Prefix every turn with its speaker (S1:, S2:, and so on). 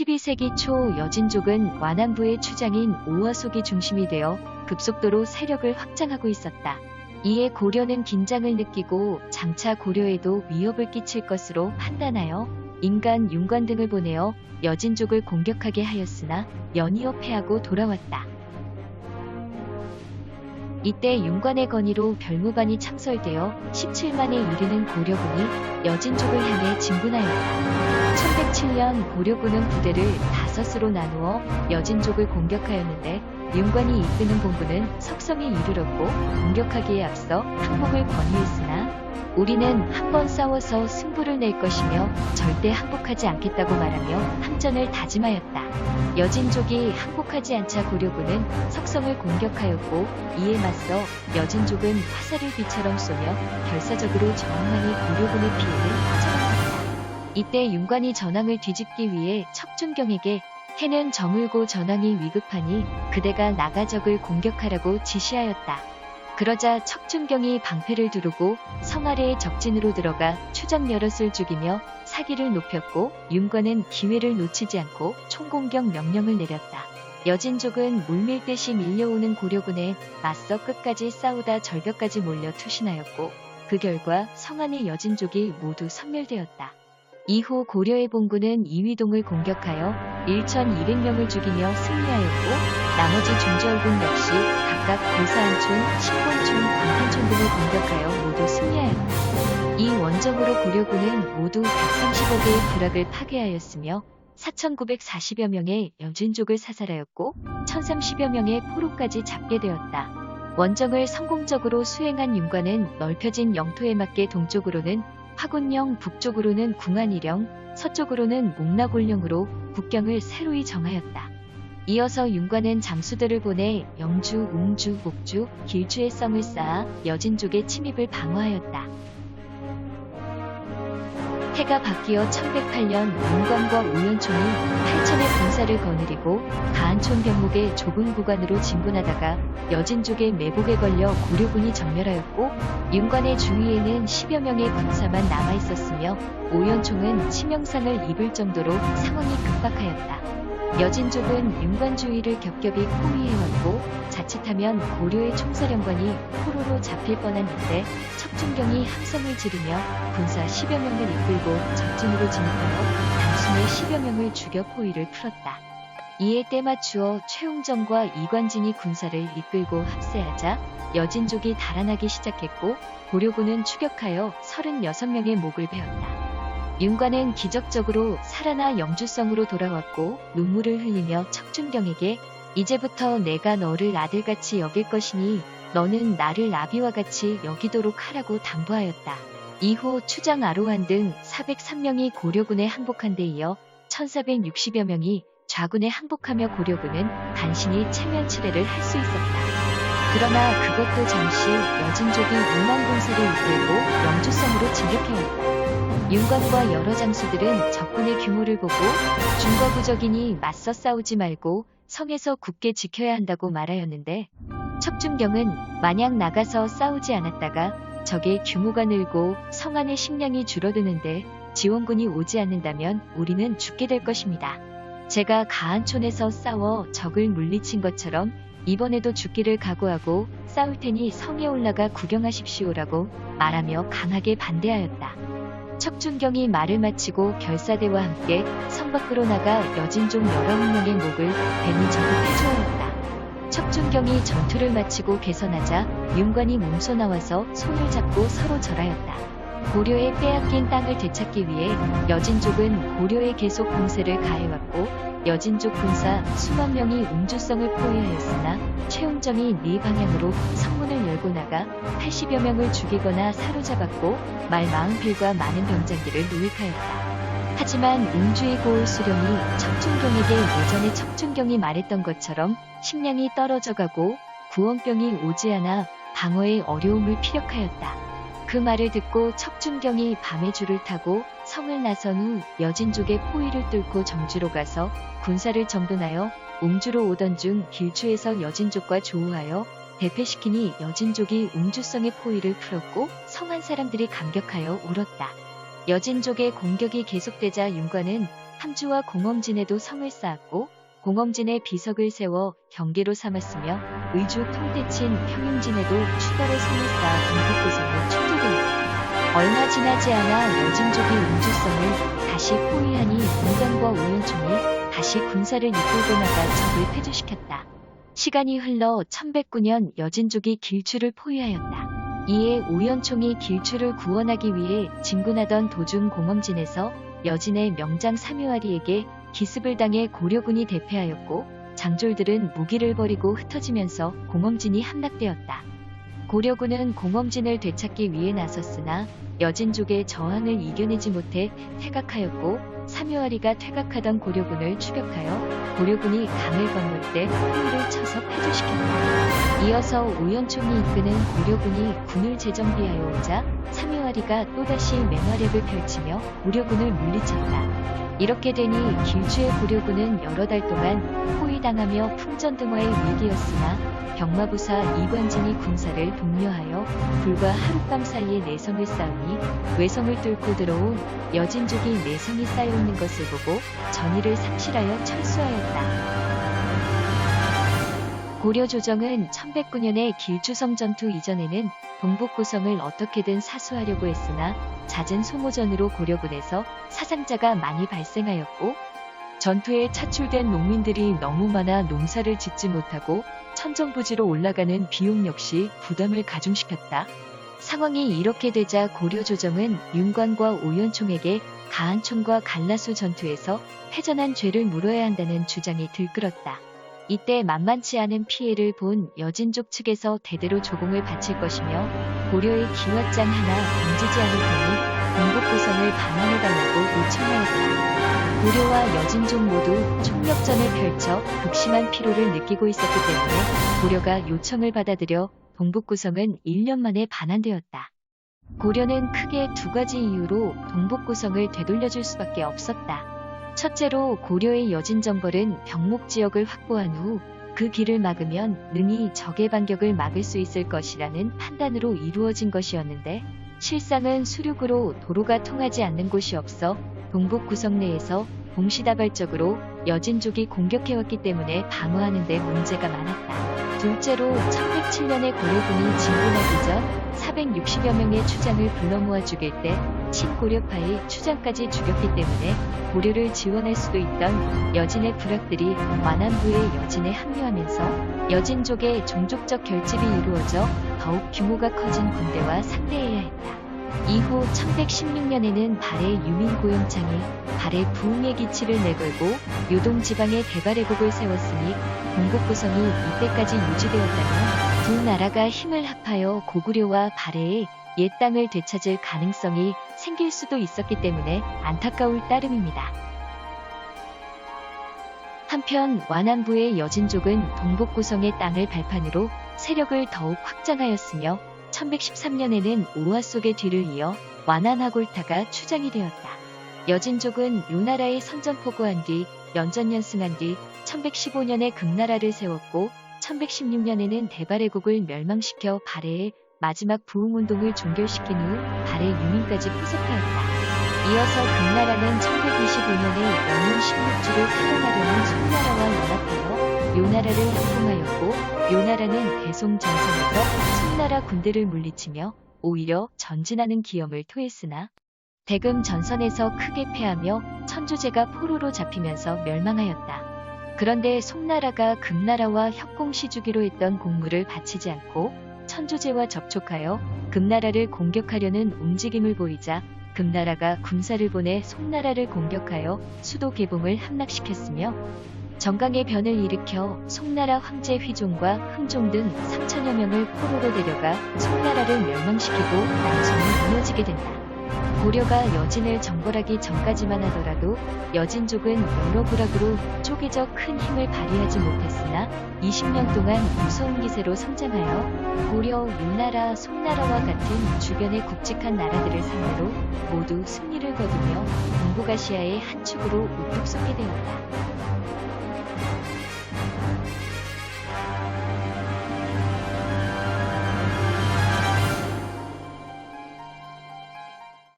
S1: 12세기 초 여진족은 완안부의 추장인 오화속이 중심이 되어 급속도로 세력을 확장하고 있었다. 이에 고려는 긴장을 느끼고 장차 고려에도 위협을 끼칠 것으로 판단하여 인간, 윤관 등을 보내어 여진족을 공격하게 하였으나 연이어 패하고 돌아왔다. 이때 윤관의 건의로 별무반이 창설되어 17만에 이르는 고려군이 여진족을 향해 진군하였다. 1107년 고려군은 부대를 5으로 나누어 여진족을 공격하였는데 윤관이 이끄는 본부는 석성에 이르렀고 공격하기에 앞서 항복을 권유했으나 우리는 한번 싸워서 승부를 낼 것이며 절대 항복하지 않겠다고 말하며 항전을 다짐하였다. 여진족이 항복하지 않자 고려군은 석성을 공격하였고 이에 맞서 여진족은 화살을 비처럼 쏘며 결사적으로 저항하니 고려군의 피해를 허전합니다. 이때 윤관이 전황을 뒤집기 위해 척준경에게 해는 저물고 전황이 위급하니 그대가 나가 적을 공격하라고 지시하였다. 그러자 척준경이 방패를 두르고 성 아래의 적진으로 들어가 추적 여럿을 죽이며 사기를 높였고 윤관은 기회를 놓치지 않고 총공격 명령을 내렸다. 여진족은 물밀듯이 밀려오는 고려군에 맞서 끝까지 싸우다 절벽까지 몰려 투신하였고 그 결과 성 안의 여진족이 모두 섬멸되었다. 이후 고려의 본군은 이위동을 공격하여 1200명을 죽이며 승리하였고 나머지 중저울군 역시 각각 고사안촌, 신권촌, 광탄촌 등을 공격하여 모두 승리하였다. 이 원정으로 고려군은 모두 130여 개의 부락을 파괴하였으며 4940여 명의 여진족을 사살하였고 1030여 명의 포로까지 잡게 되었다. 원정을 성공적으로 수행한 윤관은 넓혀진 영토에 맞게 동쪽으로는 화군령, 북쪽으로는 궁안이령, 서쪽으로는 목라골령으로 국경을 새로이 정하였다. 이어서 윤관은 장수들을 보내 영주, 웅주, 목주, 길주의 성을 쌓아 여진족의 침입을 방어하였다. 해가 바뀌어 1108년 윤관과 오연총이 8천의 군사를 거느리고 가안촌 병목의 좁은 구간으로 진군하다가 여진족의 매복에 걸려 고려군이 전멸하였고 윤관의 주위에는 10여 명의 군사만 남아있었으며 오연총은 치명상을 입을 정도로 상황이 급박하였다. 여진족은 윤관 주위를 겹겹이 포위해왔고 자칫하면 고려의 총사령관이 포로로 잡힐 뻔한 일에 척준경이 함성을 지르며 군사 10여 명을 이끌고 적진으로 진입하여 단숨에 10여 명을 죽여 포위를 풀었다. 이에 때맞추어 최웅정과 이관진이 군사를 이끌고 합세하자 여진족이 달아나기 시작했고 고려군은 추격하여 36명의 목을 베었다. 윤관은 기적적으로 살아나 영주성으로 돌아왔고 눈물을 흘리며 척준경에게 이제부터 내가 너를 아들같이 여길 것이니 너는 나를 아비와 같이 여기도록 하라고 당부하였다. 이후 추장 아로한 등 403명이 고려군에 항복한 데 이어 1460여 명이 좌군에 항복하며 고려군은 간신히 체면치레를 할 수 있었다. 그러나 그것도 잠시 여진족이 6만 군사를 이끌고 영주성으로 진격해왔다. 윤관과 여러 장수들은 적군의 규모를 보고 중거부적이니 맞서 싸우지 말고 성에서 굳게 지켜야 한다고 말하였는데 척준경은 만약 나가서 싸우지 않았다가 적의 규모가 늘고 성 안의 식량이 줄어드는데 지원군이 오지 않는다면 우리는 죽게 될 것입니다. 제가 가안촌에서 싸워 적을 물리친 것처럼 이번에도 죽기를 각오하고 싸울 테니 성에 올라가 구경하십시오라고 말하며 강하게 반대하였다. 척준경이 말을 마치고 결사대와 함께 성 밖으로 나가 여진족 19명의 목을 뱀이 적을 해주었다. 척준경이 전투를 마치고 개선하자 윤관이 몸소 나와서 손을 잡고 서로 절하였다. 고려의 빼앗긴 땅을 되찾기 위해 여진족은 고려에 계속 공세를 가해왔고 여진족 군사 수만 명이 웅주성을 포위하였으나 최웅정이 네 방향으로 성문을 열고 나가 80여 명을 죽이거나 사로잡았고 말 40필과 많은 병장들을 노획하였다. 하지만 웅주의 고을 수령이 척준경에게 예전에 척준경이 말했던 것처럼 식량이 떨어져가고 구원병이 오지 않아 방어에 어려움을 피력하였다. 그 말을 듣고 척준경이 밤에 줄을 타고 성을 나선 후 여진족의 포위를 뚫고 정주로 가서 군사를 정돈하여 웅주로 오던 중 길주에서 여진족과 조우하여 대패시키니 여진족이 웅주성의 포위를 풀었고 성안 사람들이 감격하여 울었다. 여진족의 공격이 계속되자 윤관은 함주와 공엄진에도 성을 쌓았고 공엄진에 비석을 세워 경계로 삼았으며 의주 통대친 평용진에도 추가로 성을 쌓아 동북고성을 충족했다. 얼마 지나지 않아 여진족이 음주성을 다시 포위하니 문관과 오연총이 다시 군사를 이끌고 나가 적을 패주시켰다. 시간이 흘러 1109년 여진족이 길추를 포위하였다. 이에 오연총이 길추를 구원하기 위해 진군하던 도중 공엄진에서 여진의 명장 사묘아리에게 기습을 당해 고려군이 대패하였고 장졸들은 무기를 버리고 흩어지면서 공엄진이 함락되었다. 고려군은 공엄진을 되찾기 위해 나섰으나 여진족의 저항을 이겨내지 못해 퇴각하였고 사묘아리가 퇴각하던 고려군을 추격하여 고려군이 강을 건널 때 호위를 쳐서 패주시켰다. 이어서 오연총이 이끄는 고려군이 군을 재정비하여 오자 사묘아리가 또다시 맹활약을 펼치며 고려군을 물리쳤다. 이렇게 되니 길주의 고려군은 여러 달 동안 포위당하며 풍전등화의 위기였으나 병마부사 이관진이 군사를 독려하여 불과 하룻밤 사이에 내성을 쌓으니 외성을 뚫고 들어온 여진족이 내성이 쌓여있는 것을 보고 전의를 상실하여 철수하였다. 고려 조정은 1109년의 길주성 전투 이전에는 동북고성을 어떻게든 사수하려고 했으나 잦은 소모전으로 고려군에서 사상자가 많이 발생하였고 전투에 차출된 농민들이 너무 많아 농사를 짓지 못하고 천정부지로 올라가는 비용 역시 부담을 가중시켰다. 상황이 이렇게 되자 고려 조정은 윤관과 오연총에게 가한총과 갈라수 전투에서 패전한 죄를 물어야 한다는 주장이 들끓었다. 이때 만만치 않은 피해를 본 여진족 측에서 대대로 조공을 바칠 것이며 고려의 기왓장 하나 등지지 않을 테니 동북고성을 반환해달라고 요청하였다. 고려와 여진족 모두 총력전을 펼쳐 극심한 피로를 느끼고 있었기 때문에 고려가 요청을 받아들여 동북고성은 1년 만에 반환되었다. 고려는 크게 두 가지 이유로 동북고성을 되돌려줄 수밖에 없었다. 첫째로 고려의 여진정벌은 병목지역을 확보한 후 그 길을 막으면 능히 적의 반격을 막을 수 있을 것이라는 판단으로 이루어진 것이었는데 실상은 수륙으로 도로가 통하지 않는 곳이 없어 동북구성 내에서 동시다발적으로 여진족이 공격해왔기 때문에 방어하는 데 문제가 많았다. 둘째로 1107년에 고려군이 진군하기 전 460여 명의 추장을 불러 모아 죽일 때 친고려파의 추장까지 죽였기 때문에 고려를 지원할 수도 있던 여진의 부락들이 완안부의 여진에 합류하면서 여진족의 종족적 결집이 이루어져 더욱 규모가 커진 군대와 상대해야 했다. 이후 1116년에는 발해 유민고영창이 발해 부흥의 기치를 내걸고 요동지방에 대발해국을 세웠으니 동북고성이 이때까지 유지되었다면 두 나라가 힘을 합하여 고구려와 발해의 옛 땅을 되찾을 가능성이 생길 수도 있었기 때문에 안타까울 따름입니다. 한편 완안부의 여진족은 동북고성의 땅을 발판으로 세력을 더욱 확장하였으며 1113년에는 오화 속의 뒤를 이어 완안하골타가 추장이 되었다. 여진족은 요나라의 선전포고한 뒤 연전연승한 뒤 1115년에 금나라를 세웠고 1116년에는 대발해국을 멸망시켜 발해의 마지막 부흥운동을 종결시킨 후 발해 유민까지 포섭하였다. 이어서 금나라는 1125년에 영문 16주를 탈환하려는 송나라와 연합하여 요나라를 합봉하였고 요나라는 대송전선에서 송나라 군대를 물리치며 오히려 전진하는 기염을 토했으나 대금 전선에서 크게 패하며 천주제가 포로로 잡히면서 멸망하였다. 그런데 송나라가 금나라와 협공시주기로 했던 공무를 바치지 않고 천주제와 접촉하여 금나라를 공격하려는 움직임을 보이자 금나라가 군사를 보내 송나라를 공격하여 수도 개봉을 함락시켰으며 정강의 변을 일으켜 송나라 황제 휘종과 흥종 등 3천여 명을 포로로 데려가 송나라를 멸망시키고 남송이 무너지게 된다. 고려가 여진을 정벌하기 전까지만 하더라도 여진족은 여러 부락으로 쪼개져 큰 힘을 발휘하지 못했으나 20년 동안 무서운 기세로 성장하여 고려, 요나라, 송나라와 같은 주변의 굵직한 나라들을 상대로 모두 승리를 거두며 동북아시아의 한 축으로 우뚝 서게 되었다.